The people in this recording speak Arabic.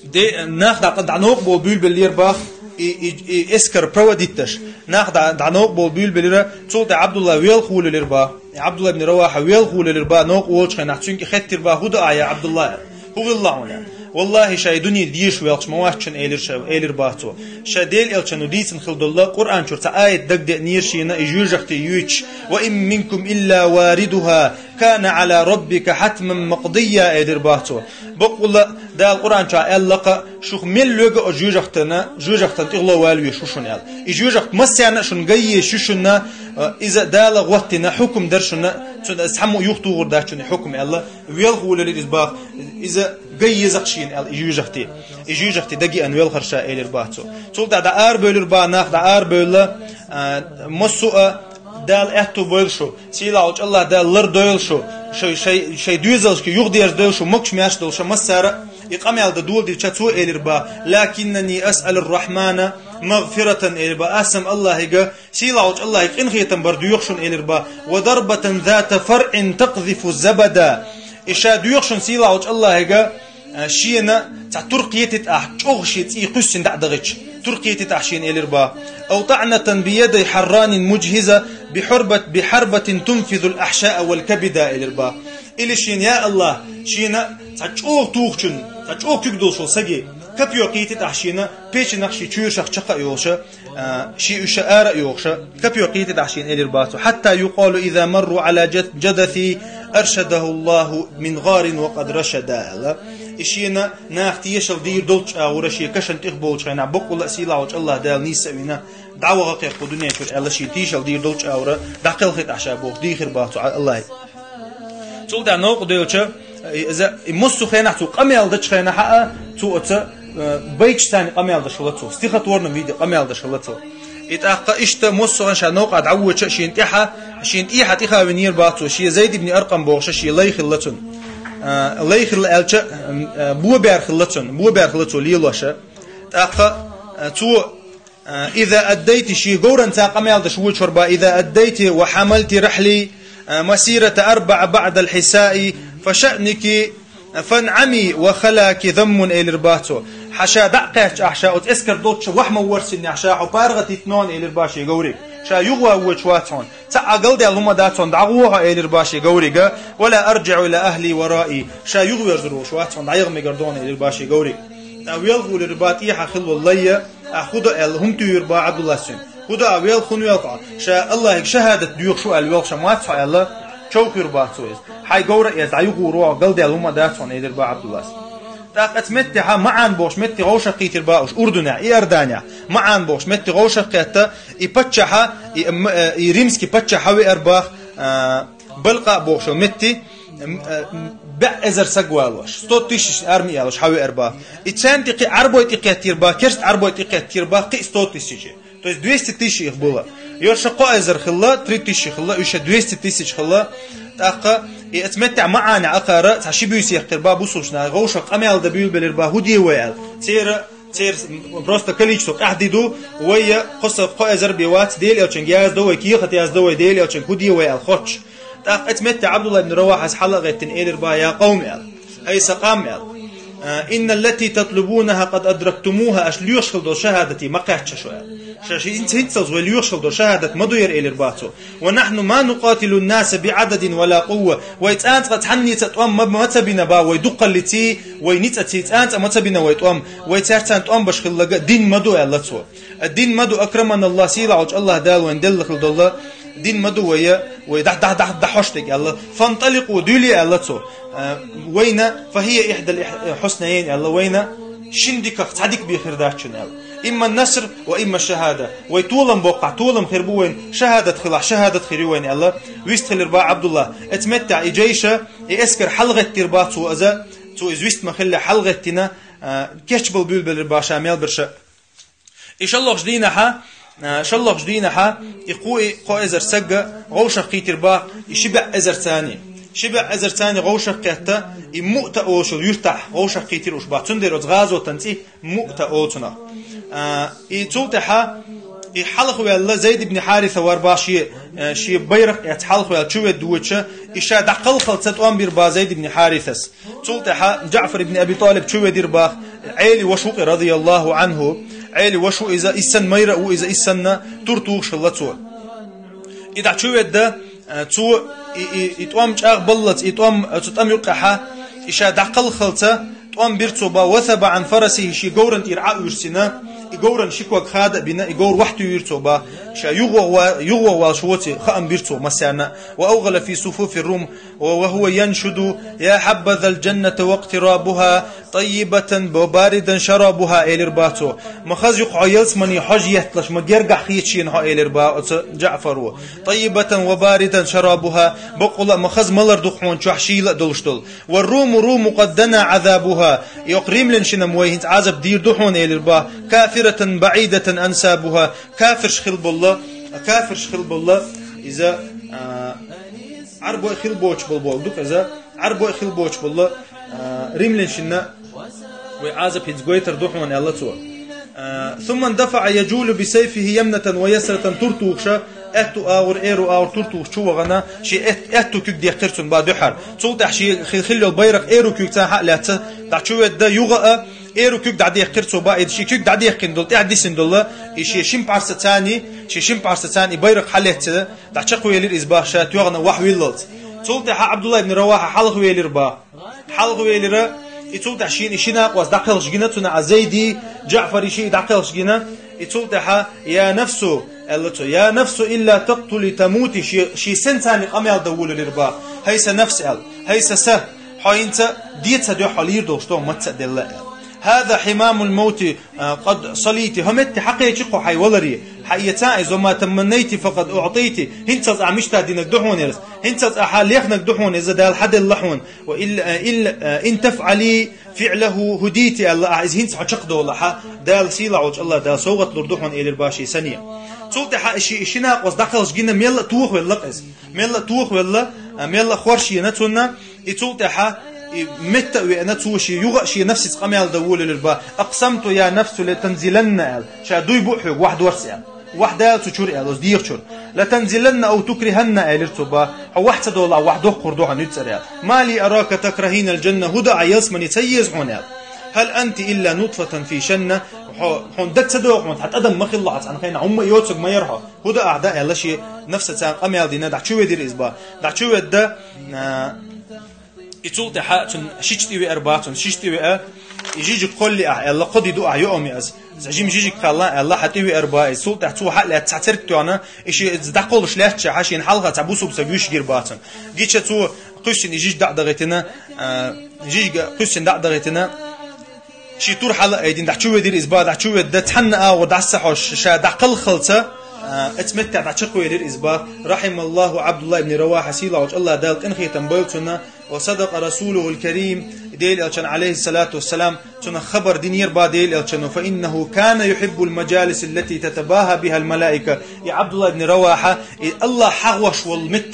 دي ناخد قد عنوق بول بيل باخ اسكر بروديتش ناخد عنوق بول بيل صوت عبد الله ويل خول للربا عبد الله بن رواحه ويل خول للربا نوق وولش نحتشنك خت ربا هدا يا عبد الله هو الله والله شايدوني ديش ويلش مواشن ايلر باتو شاديل الچنو ديسن خلد الله قران شرطه ايت دغ نيرشينا يجوجختي يوش وان منكم الا واردها كان على ربك حتما مقضيا ايلر باتو بقول دا القران شا اللق شوخ مل لوغ جوجختن الله والوي شوشن ال يجوجخت مسيانا شن جاي شوشنا اذا دال غوتنا حكم درشنا سحمو يختو غرداشن حكم الله ويل خول للاسباق اذا جاي زقشين ال يجوجختي دقي ان ويل خرشا ايلر باتو تول دا ار بولر با ناخ دا ار بول مسو دال اتو بولشو سيلاوچ الله دال لر دويلشو شي دويزلشكي يغدير دويلشو مكش مياش دولشو مساره يقام يالد دول دي تشاتو إلربا لكنني أسأل الرحمن مغفرة إلربا أسم الله يقى سيلاوج الله يقين خيتن بردو يخشن إلربا وضربة ذات فرع تقذف الزبدا إشا دو يخشن سيلاوج الله يقى شينا تاع ترقية أحجوغشيت يقسن دعدغش ترقية أحشين إلربا أو طعنة بيد حران مجهزة بحربة تنفذ الأحشاء والكبدا إلربا إلي شين يا الله شينا تاچوغ توغچن تاچوغ كيغدوشو سگي كبيو قيتي تحشينا بيش نخشي تشير شخ يوشا شي اشاره يوشا كبيو قيتي تحشين الرباطو حتى يقال اذا مروا على جدثي ارشده الله من غار وقد رشد اشينا ناختي يشل دير دولچ اورشي كشن تخبول شينا بقول سيلاوچ الله دال نيسوينا دعوه قيق دنيا شو الله شي تيشل دير دولچ اورا دقل خيت عشابو ديخر باطو الله تول دا نوق دوچا إذا مصو خينا تو قميل دش خينا حقا تو أتا بيتش ثاني قميل دش خلطو استيخت ورنا فيديو قميل دش خلطو إتأقى إشتا مصو غنشا نوقع دعوة شين تيحة تيخا ونير باتو شي زيد بن أرقم بوغشا شي لي خلطن لي خلطن بو بير خلطن ليلوشا تأقى تو إذا أديت شي قورا تا قميل دش وشربا إذا أديت وحملت رحلي مسيرة 4 بعد الحساء فشأنك فانعمي وخلاك ذم إلرباتو حشا دقيش أحشاء اسكر دوتش وحما ورسني أحشاء وبارغة 2 إلرباشي قوري شا يغوى وشواتون تأقل دي اللهم داتون دعوها إلرباشي قوري ولا أرجع إلى أهلي ورائي شا يغوى يرزرو شواتون دعيغمي قردون إلرباشي قوري ويلغو لرباتيحة خلو الله أخذ هم تيربا عبد الله سن خدا ويل خنو يلقى شا الله شهادة ديوخ شو الويل شمات الله شوكر باتويز حي قورة يزعيقوا روح قلدي اللهم داتون إلربا عبد الله تاقت متها معان بوش مت غوشة قيتر باوش أردنيا إردانيا معان بوش مت غوشة قيتا يبتشها يريمسكي بتشها وإرباخ بلقى بوش متي بأزر سجوالوش ستوتيش أرمي على حوي أربعة إتشان تقي عربو تقيتير با كرست عربو تقيتير با قي ستوتيش то есть 200 тысяч их было يرش قائزر خلا 3000 خلا يش 200 тысяч خلا تاقا يتمتع معنا أقارة تعشبيوس يختار با بوسوشنا غوش قميل دبيل بالربا هدي ويال تير просто количество أحددو ويا قصة قائزر بيوات ديل يلشن جاز دو كي خت ياز دو ديل يلشن هدي ويال خوش تاق اتمتع عبد الله بن رواحة حلقة تنقل با يا قوم أي سقام إن التي تطلبونها قد أدركتموها أش ليوشخل دو شهادتي ما قاعدش شوية شاشي انت هتسلز وليوشخل دو شهادة مدوير إلرباتو ونحن ما نقاتل الناس بعدد ولا قوة ويتأنت قد حني تتوام متبنا با ويدق اللتي وينيتأتي تأنت متبنا ويتوام ويتأنت توام بشخل لغا دين مدو ألتو الدين مدو أكرمنا الله سيلا عج الله دال ويندل خلد الله دين مدو ويدح حشتك الله فانطلقوا دولي ألتو وين فهي إحدى الحسنيين الله وين شندك تعديك بخير داشن إما النصر وإما الشهادة ويطولم بوقع طولم خربوين شهادة خيروين الله ويستخل ربا عبد الله اتمتع إجيشة يسكر حلقة تربات وأذا تو إزويست مخلي حلقة تنا كيشبل بيل ربا شامل برشا إن شاء الله جدينها يقوي قائزر سجى غوشة قيتر با يشبع أزر ثاني شبع أزر ثاني غوشة قيتا يمؤت أوشل يرتاح غوشة قيتر وش باتون ديروز غازو تنتي مؤت أوتنا يتولتها حلق ولا زيد بن حارثة وارباشي شي بيرق يتحلق ولا شو دوتشة إشا دقل خلصت أم بيربا زيد بن حارثة تلتها جعفر بن أبي طالب شو يدير باخ عيلي وشوق رضي الله عنه عيلي وشو إذا إسن ميرق وإذا إسن ترتوش شلتو إذا شو يده تو يتوم شاغ بلت يتوم تتم يقحة إشا دقل خلصة تقوم بيرتوبا وثب عن فرسه شي جورن إرعاء يرسنا يجورن شكوك خادع بنا يجور وحده يرتوبا شا يغوى وشوتي خام بيرتو مسانا وأوغل في صفوف الروم وهو ينشد يا حبذا الجنة واقترابها طيبة وباردا شرابها إليرباتو مخز يقع يلسمني حج يهتلش مجرجع خيتشين ها إليرباتو جعفر طيبة وباردا شرابها بقول مخز ملر دخون شحشيل دلشتل والروم روم قد دنا عذابها يقريم لنشنا مويهنت عذاب دير دحون إليربا كافرة بعيدة أنسابها كافر شخل بالله كافر شخل بالله إذا عربو خل بوش بالبول دوك إذا عربو خل بوش بالله ريملن شنا وعازب هيتزغويتر دحون الله تو ثم اندفع يجول بسيفه يمنة ويسرة ترتوخشا اتو اور ايرو اور ترتوخ شو غنا شي اتو كيك دي قرتن با دحر صوت شي خلو البيرق ايرو كيك تا حقلات دعشو دا يوغا ايرو كيك دعدي قرتو با شي كيك دعدي قندل تعدي سندل شي شيم بارستاني شي شيم بارستاني بيرق حلت دعشقو يلير ازباح شات يغنا وحويلت صوت عبد الله بن رواحه حلق ويلير با حلق ويلير يتول تحشين إشينا قوس دقل شجنا تنا زيدي جعفر شيء دقل شجنا يتول تحا يا نفسه قالته يا نفسه إلا تقتل تموتي شي سنتاني قميل دول الربا هيس نفس قال هيس سه حينت ديت سدو حلير دوشتو متصدل هذا حمام الموت قد صليتي همت حقيقة حي ولري حيتا إذا ما تمنيتي فقد أعطيتي هنت أعمشت دينك دحون يرس هنت أحاليخنك دحون إذا دال حد اللحون وإلا إن تفعلي فعله هديتي الله إذا هنت حشق دولها دال سيلعوج الله دال سوغت لردحون إلى الباشي سنية صوت إشي ناقص دخلش جينا ميلا توخ ولا قز ميلا توخ ولا ميلا خورشي نتونا يصوت متى وأنا توشي يغشي نفسي قميل دول للبا أقسمت يا نفس لتنزلن شادوي بوحي واحد ورسع واحدة تشور ألوز ديرشور لتنزلن أو تكرهن ألرتبا أو واحد دولار واحد قردوها نتسرع ما لي أراك تكرهين الجنة هدى عياس من يتيز هنا هل أنت إلا نطفة في شنة حندت صدق من حتى أدم مخ الله عن خينا هم يوتسق ما يرها هدى أعداء الله شيء نفسه قميل دينا دعشوا يدير إزبا دعشوا يدا يتولت حاتن شيشتي وأربعة شيشتي وأ يجيك كل الله قد يدوع يوم يأز زعيم يجيك الله الله حتى وأربعة يتولت حتو حق لا تعترك أنا إيش دقولش لا تشحشين حلقة تعبوسو بسجوش جرباتن جيتش تو قصن يجيك دعدغتنا يجيك قصن دعدغتنا شي طور حلقة يدين دعشوا يدير إزبا دعشوا يد تحنأ ودعسحوش شا دقل خلطة اتمتع دعشقوا يدير إزبا رحم الله عبد الله بن رواحة سيلا وج الله دالك إنخي تنبيلتنا وصدق رسوله الكريم ديل الشن عليه الصلاة والسلام تنا خبر دينير با ديل الشن فإنه كان يحب المجالس التي تتباهى بها الملائكة يا عبد الله بن رواحة الله حغوش والمت